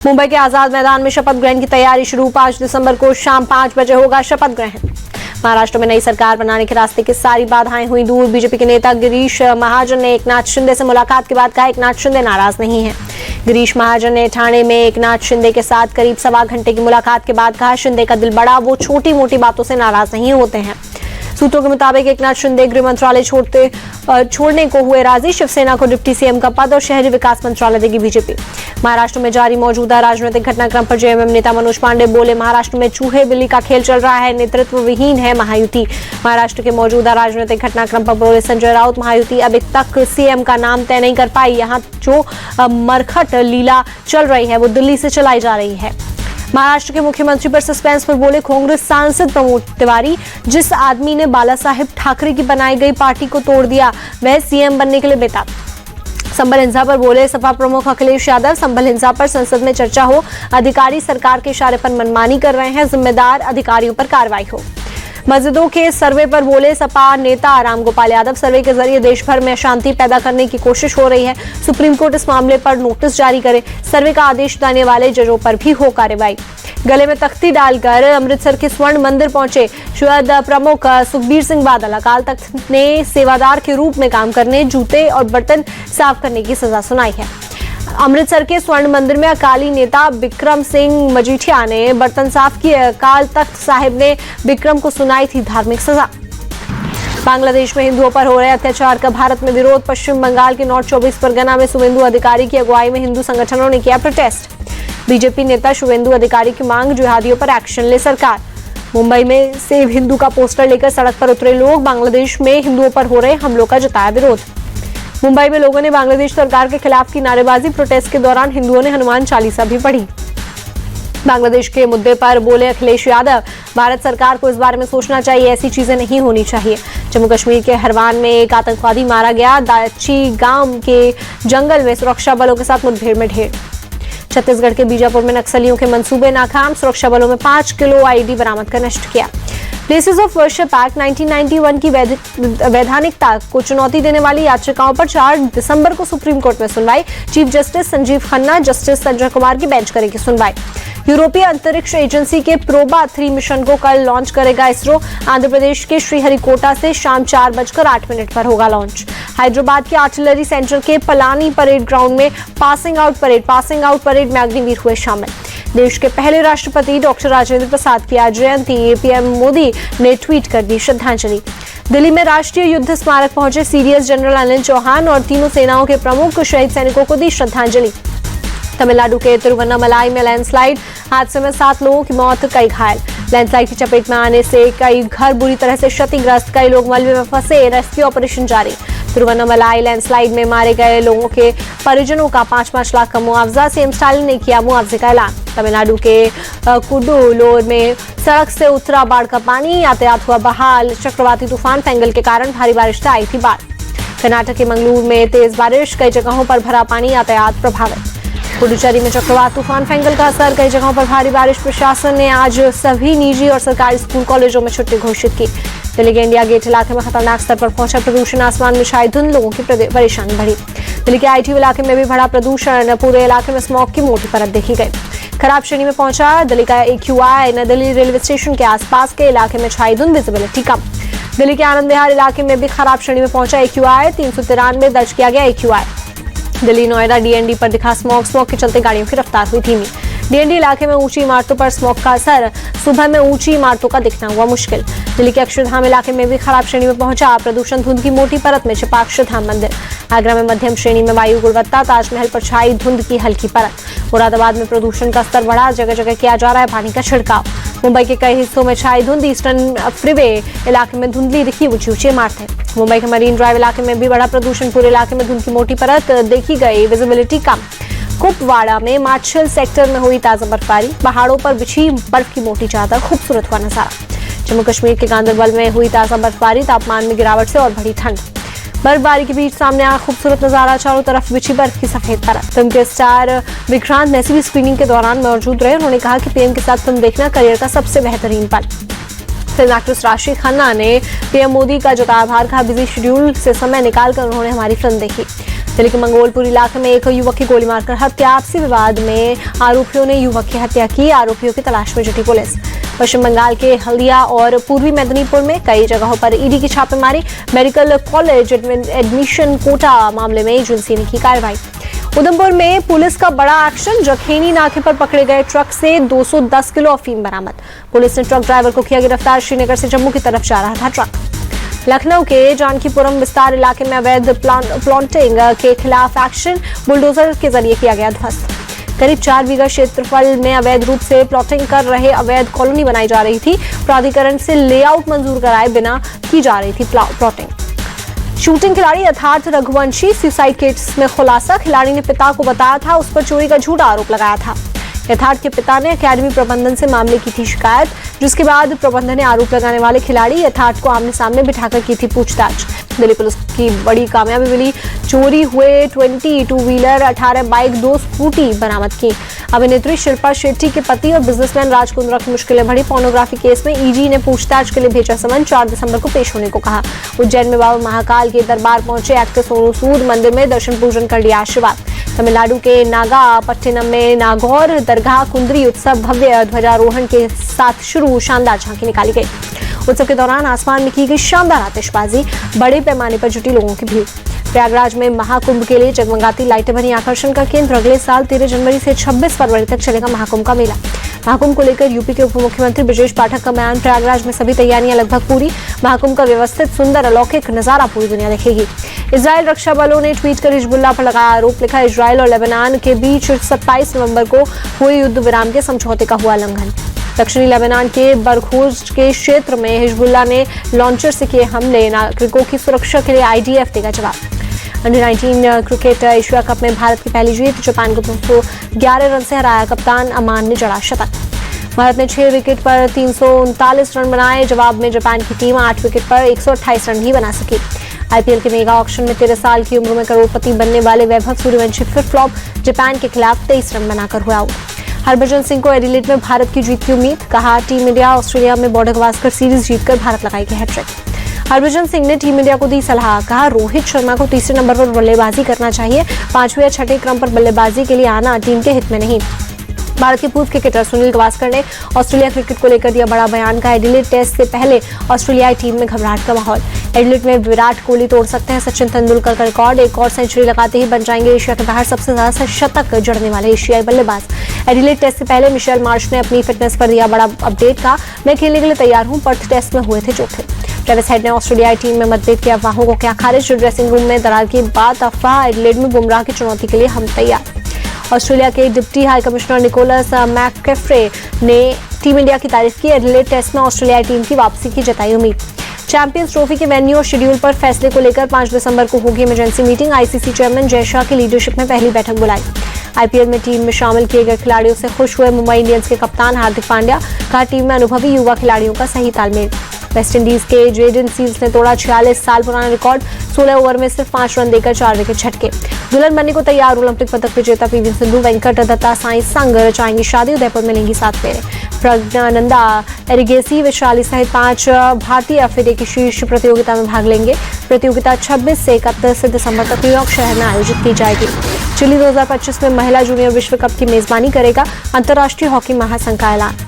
मुंबई के आजाद मैदान में शपथ ग्रहण की तैयारी शुरू। 5 दिसंबर को शाम 5 बजे होगा शपथ ग्रहण। महाराष्ट्र में नई सरकार बनाने के रास्ते की सारी बाधाएं हुई दूर। बीजेपी के नेता गिरीश महाजन ने एकनाथ शिंदे से मुलाकात के बाद कहा, एकनाथ शिंदे नाराज नहीं है। गिरीश महाजन ने ठाणे में एकनाथ शिंदे के साथ करीब 1.25 घंटे की मुलाकात के बाद कहा, शिंदे का दिल बड़ा, वो छोटी मोटी बातों से नाराज नहीं होते हैं। सूत्रों के मुताबिक एकनाथ शिंदे गृह मंत्रालय छोड़ने को हुए राजी। शिवसेना को डिप्टी सीएम का पद और शहरी विकास मंत्रालय देगी बीजेपी। महाराष्ट्र में जारी मौजूदा राजनीतिक घटनाक्रम पर जेएमएम नेता मनोज पांडे बोले, महाराष्ट्र में चूहे बिल्ली का खेल चल रहा है, नेतृत्व विहीन है महायुति। महाराष्ट्र के मौजूदा राजनीतिक घटनाक्रम पर बोले संजय राउत, महायुति अभी तक सीएम का नाम तय नहीं कर पाई। यहाँ जो मरखट लीला चल रही है वो दिल्ली से चलाई जा रही है। महाराष्ट्र के मुख्यमंत्री पर सस्पेंस पर बोले कांग्रेस सांसद प्रमोद तिवारी, जिस आदमी ने बाला साहेब ठाकरे की बनाई गई पार्टी को तोड़ दिया वह सीएम बनने के लिए बेताब। संभल हिंसा पर बोले सपा प्रमुख अखिलेश यादव, संभल हिंसा पर संसद में चर्चा हो, अधिकारी सरकार के इशारे पर मनमानी कर रहे हैं, जिम्मेदार अधिकारियों पर कार्रवाई हो। मस्जिदों के सर्वे पर बोले सपा नेता रामगोपाल यादव, सर्वे के जरिए देश भर में अशांति पैदा करने की कोशिश हो रही है, सुप्रीम कोर्ट इस मामले पर नोटिस जारी करे, सर्वे का आदेश देने वाले जजों पर भी हो कार्रवाई। गले में तख्ती डालकर अमृतसर के स्वर्ण मंदिर पहुंचे शहीद प्रमुख सुखबीर सिंह बादल, अकाल तख्त ने सेवादार के रूप में काम करने, जूते और बर्तन साफ करने की सजा सुनाई है। अमृतसर के स्वर्ण मंदिर में अकाली नेता बिक्रम सिंह मजीठिया ने बर्तन साफ किए। अकाल तख्त साहिब ने बिक्रम को सुनाई थी धार्मिक सजा। बांग्लादेश में हिंदुओं पर हो रहे अत्याचार का भारत में विरोध। पश्चिम बंगाल के नॉर्थ 24 परगना में शुवेंदु अधिकारी की अगुवाई में हिंदू संगठनों ने किया प्रोटेस्ट। बीजेपी नेता शुवेंदु अधिकारी की मांग, जिहादियों पर एक्शन ले सरकार। मुंबई में सेव हिंदू का पोस्टर लेकर सड़क पर उतरे लोग, बांग्लादेश में हिंदुओं पर हो रहे हमलों का जताया विरोध। मुंबई में लोगों ने बांग्लादेश सरकार के खिलाफ की नारेबाजी। प्रोटेस्ट के दौरान हिंदुओं ने हनुमान चालीसा भी पढ़ी। बांग्लादेश के मुद्दे पर बोले अखिलेश यादव, भारत सरकार को इस बारे में सोचना चाहिए, ऐसी चीजें नहीं होनी चाहिए। जम्मू कश्मीर के हरवान में एक आतंकवादी मारा गया। दाची गांव के जंगल में सुरक्षा बलों के साथ मुठभेड़ में ढेर। छत्तीसगढ़ के बीजापुर में नक्सलियों के मंसूबे नाकाम, सुरक्षा बलों में 5 किलो आईडी बरामद कर नष्ट किया। प्लेसेस ऑफ वर्शिप एक्ट 1991 की वैधानिकता को चुनौती देने वाली याचिकाओं पर 4 दिसंबर को सुप्रीम कोर्ट में सुनवाई। Chief justice Sanjeev Khanna, justice Sanjay Kumar की बेंच करेगी सुनवाई। यूरोपीय अंतरिक्ष एजेंसी के प्रोबा 3 मिशन को कल लॉन्च करेगा इसरो। आंध्र प्रदेश के श्रीहरिकोटा से शाम 4:08 पर होगा लॉन्च। हैदराबाद के आर्टिलरी सेंटर के पलानी परेड ग्राउंड में पासिंग आउट परेड में अग्निवीर हुए शामिल। देश के पहले राष्ट्रपति डॉक्टर राजेंद्र प्रसाद की आज जयंती, पीएम मोदी ने ट्वीट कर दी श्रद्धांजलि। दिल्ली में राष्ट्रीय युद्ध स्मारक पहुंचे सीडीएस जनरल अनिल चौहान और तीनों सेनाओं के प्रमुख, शहीद सैनिकों को दी श्रद्धांजलि। तमिलनाडु के तिरुवन्नामलाई में लैंडस्लाइड, हादसे में 7 लोगों की मौत, कई घायल। लैंडस्लाइड की चपेट में आने से कई घर बुरी तरह से क्षतिग्रस्त, कई लोग मलबे में फंसे, रेस्क्यू ऑपरेशन जारी। तिरुवन्नामलाई लैंडस्लाइड में मारे गए लोगों के परिजनों का 5-5 लाख का मुआवजा, सीएम स्टालिन ने किया मुआवजे का ऐलान। तमिलनाडु के कुडुलोर में सड़क से उतरा बाढ़ का पानी, यातायात हुआ बहाल। चक्रवाती तूफान फेंगल के कारण भारी बारिश से आई थी बाढ़। कर्नाटक के मंगलूर में तेज बारिश, कई जगहों पर भरा पानी, यातायात प्रभावित। पुडुचेरी में चक्रवात तूफान फेंगल का असर, कई जगहों पर भारी बारिश। प्रशासन ने आज सभी निजी और सरकारी स्कूल कॉलेजों में छुट्टी घोषित की। दिल्ली के इंडिया गेट इलाके में खतरनाक स्तर पर पहुंचा प्रदूषण, आसमान में छाई धुंध, लोगों की परेशानी बढ़ी। दिल्ली के आईटी इलाके में भी बढ़ा प्रदूषण, पूरे इलाके में स्मॉग की मोटी परत देखी गई। खराब श्रेणी में पहुंचा दिल्ली का AQI, नई दिल्ली रेलवे स्टेशन के आसपास के इलाके में छाई धुंध, विजिबिलिटी कम। दिल्ली के आनंद विहार इलाके में भी खराब श्रेणी में पहुंचा AQI, 393 दर्ज किया गया AQI। दिल्ली नोएडा DND पर दिखा स्मॉग के चलते गाड़ियों की रफ्तार हुई धीमी। DND इलाके में ऊंची इमारतों पर स्मॉग का असर, सुबह में ऊंची इमारतों का दिखना हुआ मुश्किल। दिल्ली के अक्षरधाम इलाके में भी खराब श्रेणी में पहुंचा प्रदूषण, धुंध की मोटी परत में छिपा अक्षरधाम मंदिर। आगरा में मध्यम श्रेणी में वायु गुणवत्ता, ताजमहल पर छाई धुंध की हल्की परत। मुरादाबाद में प्रदूषण का स्तर बढ़ा, जगह जगह किया जा रहा है पानी का छिड़काव। मुंबई के कई हिस्सों में छाई धुंध, ईस्टर्न फ्रीवे इलाके में धुंधली दिखी ऊंची इमारतें। मुंबई के मरीन ड्राइव इलाके में भी बढ़ा प्रदूषण, पूरे इलाके में धुंध की मोटी परत देखी गई, विजिबिलिटी कम। कुपवाड़ा में माछिल सेक्टर में हुई ताजा बर्फबारी, पहाड़ों पर बिछी बर्फ की मोटी चादर, खूबसूरत हुआ नजारा। जम्मू कश्मीर के गांदरबल में हुई ताजा बर्फबारी, तापमान में गिरावट से और बढ़ी ठंड। बर्फबारी के बीच सामने आया खूबसूरत नजारा, चारों तरफ बिछी बर्फ की सफेद परत। फिल्म के स्टार विक्रांत मैसी भी स्क्रीनिंग के दौरान मौजूद रहे। उन्होंने कहा कि पीएम के साथ फिल्म देखना करियर का सबसे बेहतरीन पल। फिल्म एक्ट्रेस राशि खन्ना ने पीएम मोदी का जताया आभार, कहा बिजी शेड्यूल से समय निकालकर उन्होंने हमारी फिल्म देखी। दिल्ली के मंगोलपुर इलाके में एक युवक की गोली मारकर हत्या। आपसी विवाद में आरोपियों ने युवक की हत्या की। आरोपियों की तलाश में जुटी पुलिस। पश्चिम बंगाल के हल्दिया और पूर्वी मेदिनीपुर में कई जगहों पर ईडी की छापेमारी। मेडिकल कॉलेज एडमिशन कोटा मामले में एजेंसी ने की कार्रवाई। उधमपुर में पुलिस का बड़ा एक्शन। जखेनी नाके पर पकड़े गए ट्रक से 210 किलो अफीम बरामद। पुलिस ने ट्रक ड्राइवर को किया गिरफ्तार। श्रीनगर से जम्मू की तरफ जा रहा था ट्रक। लखनऊ के जानकीपुरम विस्तार इलाके में अवैध प्लॉटिंग के खिलाफ एक्शन। बुलडोजर के जरिए किया गया ध्वस्त। करीब 4 बीघा क्षेत्रफल में अवैध रूप से प्लॉटिंग कर रहे अवैध कॉलोनी बनाई जा रही थी। प्राधिकरण से लेआउट मंजूर कराए बिना की जा रही थी प्लॉटिंग। शूटिंग खिलाड़ी यथार्थ रघुवंशी सुसाइड केस में खुलासा। खिलाड़ी ने पिता को बताया था, उस पर चोरी का झूठा आरोप लगाया था। यथार्थ के पिता ने अकेडमी प्रबंधन से मामले की थी शिकायत, जिसके बाद प्रबंधन ने आरोप लगाने वाले खिलाड़ी यथार्थ को आमने सामने बिठाकर की थी पूछताछ। दिल्ली पुलिस की बड़ी कामयाबी मिली। चोरी हुए 20 टू व्हीलर, 18 बाइक, 2 स्कूटी बरामद की। अभिनेत्री शिल्पा शेट्टी के पति और बिजनेसमैन राज कुंद्रा की मुश्किलें बढ़ी। पोर्नोग्राफी केस में ईडी ने पूछताछ के लिए भेजा समन। 4 दिसंबर को पेश होने को कहा। उज्जैन में बाबा महाकाल के दरबार पहुंचे एक्टर सोनू सूद। मंदिर में दर्शन पूजन कर लिया आशीर्वाद। तमिलनाडु के नागापट्टिनम में नागौर दरगाह कुंद्री उत्सव भव्य ध्वजारोहण के साथ शुरू। शानदार झांकी निकाली गई। उत्सव के दौरान आसमान में की गई शानदार आतिशबाजी। बड़े पैमाने पर जुटी लोगों की भीड़। प्रयागराज में महाकुंभ के लिए जगमगाती लाइटें बनी आकर्षण का केंद्र। अगले साल 13 जनवरी से 26 फरवरी तक चलेगा महाकुंभ का मेला। महाकुंभ को लेकर यूपी के उप मुख्यमंत्री ब्रजेश पाठक का बयान। प्रयागराज में सभी तैयारियां लगभग पूरी। महाकुंभ का व्यवस्थित, सुंदर, अलौकिक नजारा पूरी दुनिया देखेगी। इजरायल रक्षा बलों ने ट्वीट कर हिजबुल्लाह पर लगाया आरोप। लिखा, इजरायल और लेबनान के बीच 27 नवंबर को हुए युद्ध विराम के समझौते का हुआ उल्लंघन। दक्षिणी लेबनान के बरखोज के क्षेत्र में हिजबुल्लाह ने लॉन्चर से किए हमले। नागरिकों की सुरक्षा के लिए आईडीएफ देगा जवाब। अंडर 19 क्रिकेट एशिया कप में भारत की पहली जीत। जापान को 211 रन से हराया। कप्तान अमान ने जड़ा शतक। भारत ने 6 विकेट पर 339 रन बनाए। जवाब में जापान की टीम 8 विकेट पर 128 रन ही बना सकी। आईपीएल के मेगा ऑक्शन में 13 साल की उम्र में करोड़पति बनने वाले वैभव सूर्यवंशी फिर फ्लॉप। जापान के खिलाफ 23 रन बनाकर हुआ आउट। हरभजन सिंह को एडिलेड में भारत की जीत की उम्मीद। कहा, टीम इंडिया ऑस्ट्रेलिया में बॉर्डर गवास्कर सीरीज जीतकर भारत लगाएगी हैट्रिक। हरभजन सिंह ने टीम इंडिया को दी सलाह। कहा, रोहित शर्मा को तीसरे नंबर पर बल्लेबाजी करना चाहिए। 5वें या 6ठे क्रम पर बल्लेबाजी के लिए आना टीम के हित में नहीं। भारत के पूर्व क्रिकेटर सुनील गावस्कर ने ऑस्ट्रेलिया क्रिकेट को लेकर दिया बड़ा बयान। का एडिलेड टेस्ट से पहले ऑस्ट्रेलियाई टीम में घबराहट का माहौल। एडिलेड में विराट कोहली तोड़ सकते हैं सचिन तेंदुलकर का रिकॉर्ड। एक और सेंचुरी लगाते ही बन जाएंगे एशिया के बाहर सबसे ज्यादा शतक जड़ने वाले एशियाई बल्लेबाज। एडिलेड टेस्ट से पहले मिशेल मार्श ने अपनी फिटनेस पर दिया बड़ा अपडेट। का, मैं खेलने के लिए तैयार हूं। पर्थ टेस्ट में हुए थे चौथे। ट्रेविस हेड ने ऑस्ट्रेलियाई टीम में मतभेद की अफवाहों को किया खारिज। ड्रेसिंग रूम में दरार की बात अफवाह। एडिलेड में बुमराह की चुनौती के लिए हम तैयार। ऑस्ट्रेलिया के डिप्टी हाई कमिश्नर निकोलस मैककेफ्रे ने टीम इंडिया की तारीफ की। एडिलेड टेस्ट में ऑस्ट्रेलियाई टीम की वापसी की जताई उम्मीद। चैंपियंस ट्रॉफी के वेन्यू और शेड्यूल पर फैसले को लेकर 5 दिसंबर को होगी emergency meeting. ICC chairman Jay Shah की लीडरशिप में पहली बैठक बुलाई। आईपीएल में टीम में शामिल किए गए खिलाड़ियों से खुश हुए मुंबई इंडियंस के कप्तान हार्दिक पांड्या। कहा, टीम में अनुभवी युवा खिलाड़ियों का सही तालमेल। वेस्टइंडीज के जेडन सील्स ने तोड़ा 46 साल पुराना रिकॉर्ड। 16 ओवर में सिर्फ 5 रन देकर 4 विकेट झटके। दुल्हन बनने को तैयार ओलंपिक पदक विजेता पीवी सिंधु वेंकट दत्ता साई संग रचाएंगी शादी। उदयपुर में लेंगी 7 फेरे। प्रज्ञानंदा एरिगेसी वैशाली सहित 5 भारतीय फिडे की शीर्ष प्रतियोगिता में भाग लेंगे। प्रतियोगिता 26 से 31 दिसंबर तक न्यूयॉर्क शहर में आयोजित की जाएगी। चिली 2025 में महिला जूनियर विश्व कप की मेजबानी करेगा। अंतर्राष्ट्रीय हॉकी महासंघ का ऐलान।